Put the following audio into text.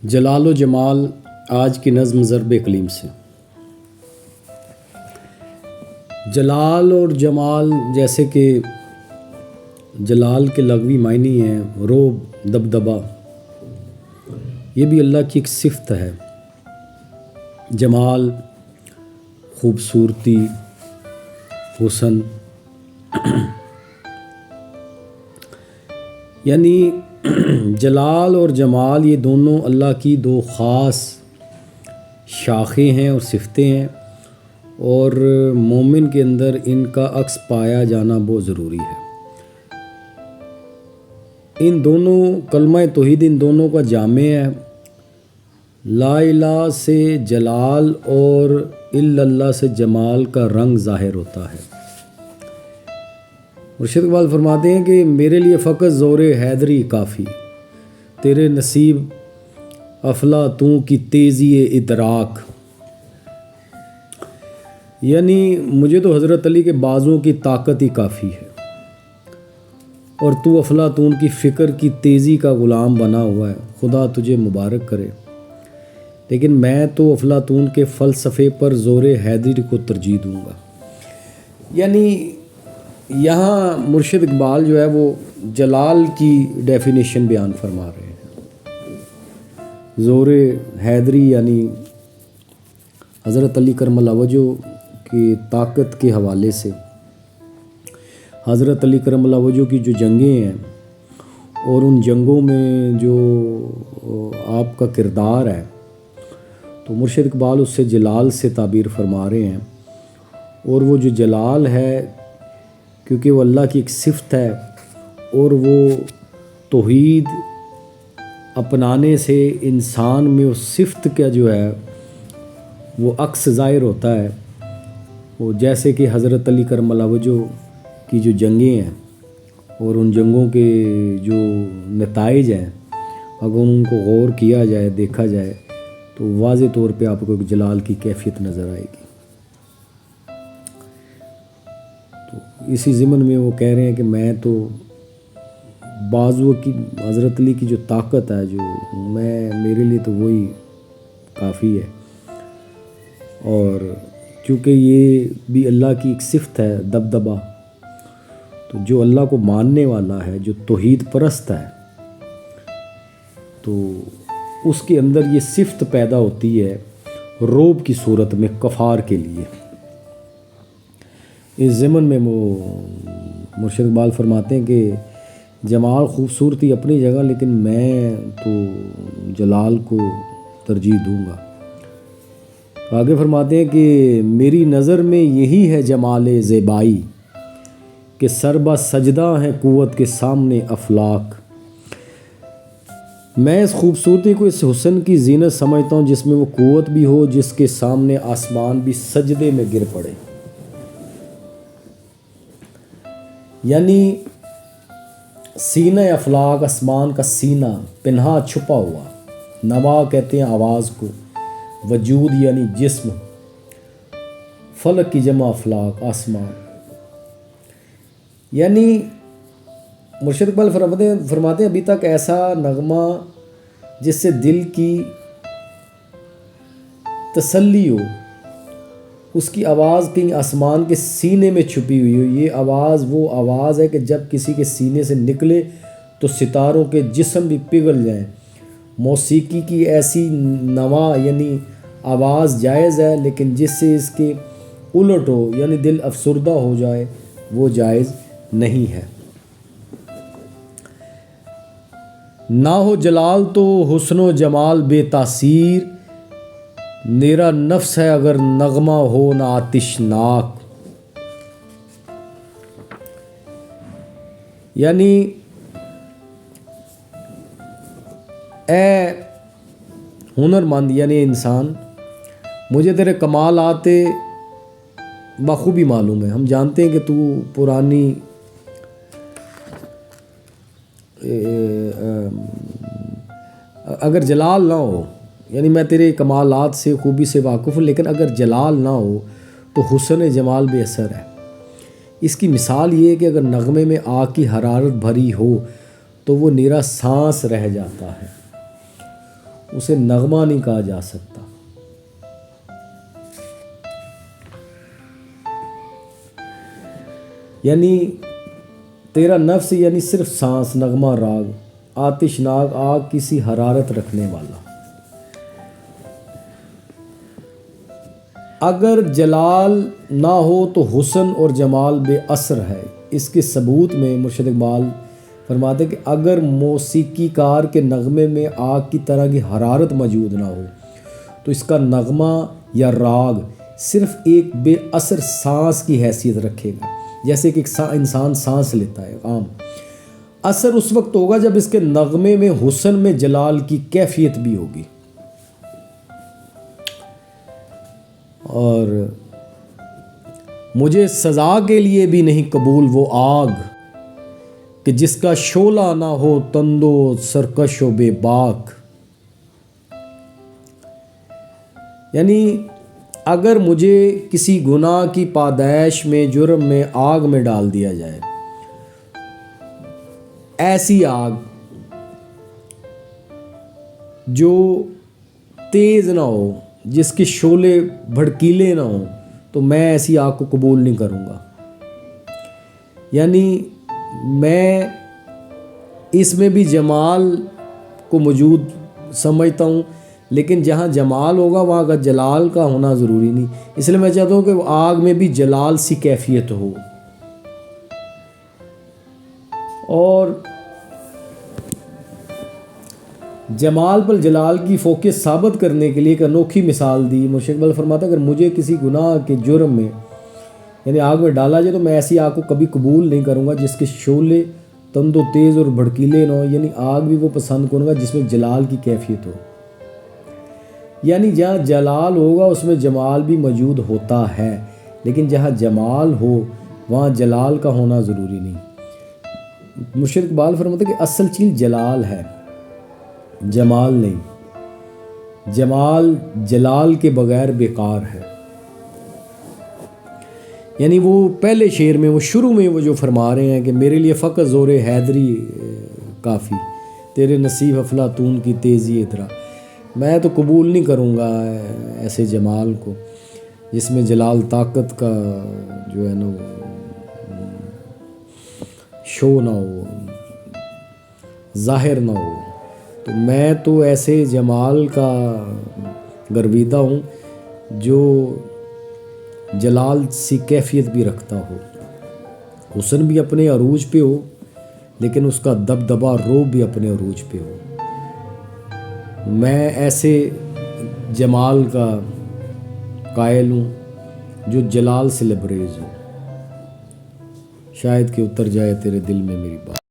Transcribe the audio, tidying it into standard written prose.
جلال و جمال آج کی نظم ضرب کلیم سے۔ جلال اور جمال جیسے کہ جلال کے لغوی معنی ہیں رعب، دبدبا، یہ بھی اللہ کی ایک صفت ہے۔ جمال، خوبصورتی، حسن، یعنی جلال اور جمال یہ دونوں اللہ کی دو خاص شاخیں ہیں اور صفتیں ہیں، اور مومن کے اندر ان کا عکس پایا جانا بہت ضروری ہے۔ ان دونوں کلمہ توحید ان دونوں کا جامع ہے۔ لا الہ سے جلال اور الا اللہ سے جمال کا رنگ ظاہر ہوتا ہے۔ مرشد اقبال فرماتے ہیں کہ میرے لیے فقط زور حیدری کافی، تیرے نصیب افلاطوں کی تیزی ادراک، یعنی مجھے تو حضرت علی کے بازوں کی طاقت ہی کافی ہے، اور تو افلاطون کی فکر کی تیزی کا غلام بنا ہوا ہے، خدا تجھے مبارک کرے۔ لیکن میں تو افلاطون کے فلسفے پر زور حیدری کو ترجیح دوں گا۔ یعنی یہاں مرشد اقبال جو ہے وہ جلال کی ڈیفینیشن بیان فرما رہے ہیں۔ زور حیدری یعنی حضرت علی کرم اللہ وجہہ کی طاقت کے حوالے سے، حضرت علی کرم اللہ وجہہ کی جو جنگیں ہیں اور ان جنگوں میں جو آپ کا کردار ہے، تو مرشد اقبال اس سے جلال سے تعبیر فرما رہے ہیں۔ اور وہ جو جلال ہے کیونکہ وہ اللہ کی ایک صفت ہے، اور وہ توحید اپنانے سے انسان میں اس صفت کا جو ہے وہ عکس ظاہر ہوتا ہے۔ وہ جیسے کہ حضرت علی کرم اللہ وجہہ کی جو جنگیں ہیں اور ان جنگوں کے جو نتائج ہیں، اگر ان کو غور کیا جائے، دیکھا جائے، تو واضح طور پہ آپ کو ایک جلال کی کیفیت نظر آئے گی۔ تو اسی ضمن میں وہ کہہ رہے ہیں کہ میں تو بازو کی حضرت علی کی جو طاقت ہے، جو میرے لیے تو وہی کافی ہے، اور چونکہ یہ بھی اللہ کی ایک صفت ہے دبدبا، تو جو اللہ کو ماننے والا ہے، جو توحید پرست ہے، تو اس کے اندر یہ صفت پیدا ہوتی ہے رعب کی صورت میں کفار کے لیے۔ اس ضمن میں وہ مرشد اقبال فرماتے ہیں کہ جمال خوبصورتی اپنی جگہ، لیکن میں تو جلال کو ترجیح دوں گا۔ آگے فرماتے ہیں کہ میری نظر میں یہی ہے جمال زیبائی، کہ سربا سجدہ ہیں قوت کے سامنے افلاک۔ میں اس خوبصورتی کو اس حسن کی زینت سمجھتا ہوں جس میں وہ قوت بھی ہو، جس کے سامنے آسمان بھی سجدے میں گر پڑے۔ یعنی سینہ افلاک، آسمان کا سینہ پنہا چھپا ہوا، نوا کہتے ہیں آواز کو، وجود یعنی جسم، فلک کی جمع افلاک، آسمان۔ یعنی مرشد اقبال فرماتے ہیں ابھی تک ایسا نغمہ جس سے دل کی تسلی ہو، اس کی آواز کہیں آسمان کے سینے میں چھپی ہوئی ہو۔ یہ آواز وہ آواز ہے کہ جب کسی کے سینے سے نکلے تو ستاروں کے جسم بھی پگھل جائیں۔ موسیقی کی ایسی نوا یعنی آواز جائز ہے، لیکن جس سے اس کے الٹ ہو یعنی دل افسردہ ہو جائے وہ جائز نہیں ہے۔ نہ ہو جلال تو حسن و جمال بے تاثیر، میرا نفس ہے اگر نغمہ ہو نہ آتشناک۔ یعنی اے ہنر مند یعنی انسان، مجھے تیرے کمالات بخوبی معلوم ہے۔ ہم جانتے ہیں کہ تو پرانی اگر جلال نہ ہو، یعنی میں تیرے کمالات سے خوبی سے واقف ہوں، لیکن اگر جلال نہ ہو تو حسن جمال بے اثر ہے۔ اس کی مثال یہ ہے کہ اگر نغمے میں آگ کی حرارت بھری ہو تو وہ نیرا سانس رہ جاتا ہے، اسے نغمہ نہیں کہا جا سکتا۔ یعنی تیرا نفس یعنی صرف سانس، نغمہ، راگ، آتشناک آگ کسی حرارت رکھنے والا۔ اگر جلال نہ ہو تو حسن اور جمال بے اثر ہے۔ اس کے ثبوت میں مرشد اقبال فرماتے کہ اگر موسیقی کار کے نغمے میں آگ کی طرح کی حرارت موجود نہ ہو تو اس کا نغمہ یا راگ صرف ایک بے اثر سانس کی حیثیت رکھے گا، جیسے کہ انسان سانس لیتا ہے عام۔ اثر اس وقت ہوگا جب اس کے نغمے میں حسن میں جلال کی کیفیت بھی ہوگی۔ اور مجھے سزا کے لیے بھی نہیں قبول وہ آگ کہ جس کا شعلہ نہ ہو تندو سرکش و بے باک۔ یعنی اگر مجھے کسی گناہ کی پادیش میں، جرم میں، آگ میں ڈال دیا جائے، ایسی آگ جو تیز نہ ہو، جس کے شعلے بھڑکیلے نہ ہوں، تو میں ایسی آگ کو قبول نہیں کروں گا۔ یعنی میں اس میں بھی جمال کو موجود سمجھتا ہوں، لیکن جہاں جمال ہوگا وہاں کا جلال کا ہونا ضروری نہیں، اس لیے میں چاہتا ہوں کہ وہ آگ میں بھی جلال سی کیفیت ہو۔ اور جمال پر جلال کی فوقیت ثابت کرنے کے لیے ایک انوکھی مثال دی۔ مرشد اقبال فرماتا ہے اگر مجھے کسی گناہ کے جرم میں یعنی آگ میں ڈالا جائے تو میں ایسی آگ کو کبھی قبول نہیں کروں گا جس کے شعلے تند و تیز اور بھڑکیلے نہ ہو۔ یعنی آگ بھی وہ پسند کروں گا جس میں جلال کی کیفیت ہو۔ یعنی جہاں جلال ہوگا اس میں جمال بھی موجود ہوتا ہے، لیکن جہاں جمال ہو وہاں جلال کا ہونا ضروری نہیں۔ مرشد اقبال فرماتے ہیں کہ اصل چیز جلال ہے، جمال نہیں۔ جمال جلال کے بغیر بیکار ہے۔ یعنی وہ پہلے شعر میں، وہ شروع میں وہ جو فرما رہے ہیں کہ میرے لیے فقط زور حیدری کافی، تیرے نصیب افلاطون کی تیزی ادرا، میں تو قبول نہیں کروں گا ایسے جمال کو جس میں جلال طاقت کا جو ہے نا شو نہ ہو، ظاہر نہ ہو۔ تو میں تو ایسے جمال کا گرویدہ ہوں جو جلال سی کیفیت بھی رکھتا ہو، حسن بھی اپنے عروج پہ ہو، لیکن اس کا دبدبا روب بھی اپنے عروج پہ ہو۔ میں ایسے جمال کا قائل ہوں جو جلال سے لبریز ہو۔ شاید کہ اتر جائے تیرے دل میں میری بات۔